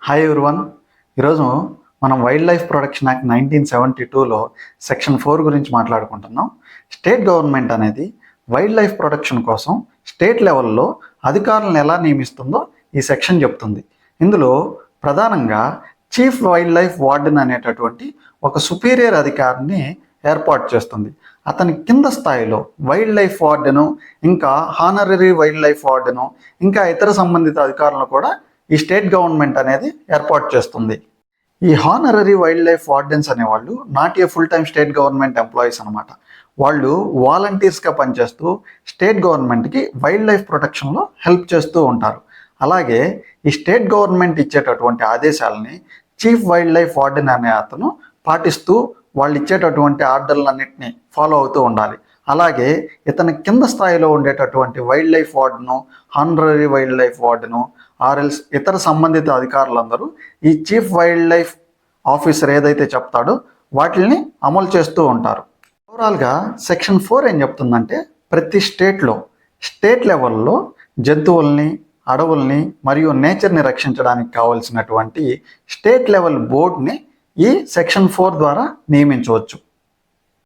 Hi everyone. ఈరోజు మనం wildlife protection act 1972లో సెక్షన్ 4 గురించి మాట్లాడుకుంటున్నాం. స్టేట్ గవర్నమెంట్ అనేది వైల్డ్ లైఫ్ ప్రొటెక్షన్ కోసం స్టేట్ లెవెల్లో అధికారులను ఎలా నియమిస్తుందో ఈ సెక్షన్ చెప్తుంది. ఇందులో ప్రధానంగా చీఫ్ వైల్డ్ లైఫ్ వార్డెన్ అనేటటువంటి ఒక సుపీరియర్ అధికారిని ఏర్పాటు చేస్తుంది. అతని కింద స్థాయిలో వైల్డ్ లైఫ్ వార్డెను, ఇంకా హానరరీ వైల్డ్ లైఫ్ వార్డెను, ఇంకా ఇతర సంబంధిత అధికారులను కూడా ఈ స్టేట్ గవర్నమెంట్ అనేది ఏర్పాటు చేస్తుంది. ఈ హానరరీ వైల్డ్ లైఫ్ వార్డెన్స్ అనేవాళ్ళు not a full time state government employees అనమాట. వాళ్ళు వాలంటీర్స్గా పనిచేస్తూ స్టేట్ గవర్నమెంట్కి వైల్డ్ లైఫ్ ప్రొటెక్షన్లో హెల్ప్ చేస్తూ ఉంటారు. అలాగే ఈ స్టేట్ గవర్నమెంట్ ఇచ్చేటటువంటి ఆదేశాలని చీఫ్ వైల్డ్ లైఫ్ వార్డెన్ అనే అతను పాటిస్తూ వాళ్ళు ఇచ్చేటటువంటి ఆర్డర్లన్నింటినీ ఫాలో అవుతూ ఉండాలి. అలాగే ఇతని కింద స్థాయిలో ఉండేటటువంటి wildlife warden, honorary wildlife warden, ఆర్ఎల్స్ ఇతర సంబంధిత అధికారులందరూ ఈ చీఫ్ వైల్డ్ లైఫ్ ఆఫీసర్ ఏదైతే చెప్తాడో వాటిని అమలు చేస్తూ ఉంటారు. ఓవరాల్గా సెక్షన్ 4 ఏం చెప్తుందంటే, ప్రతి స్టేట్ లెవెల్లో జంతువుల్ని, అడవుల్ని మరియు నేచర్ని రక్షించడానికి కావాల్సినటువంటి స్టేట్ లెవెల్ బోర్డ్ని ఈ సెక్షన్ 4 ద్వారా నియమించవచ్చు.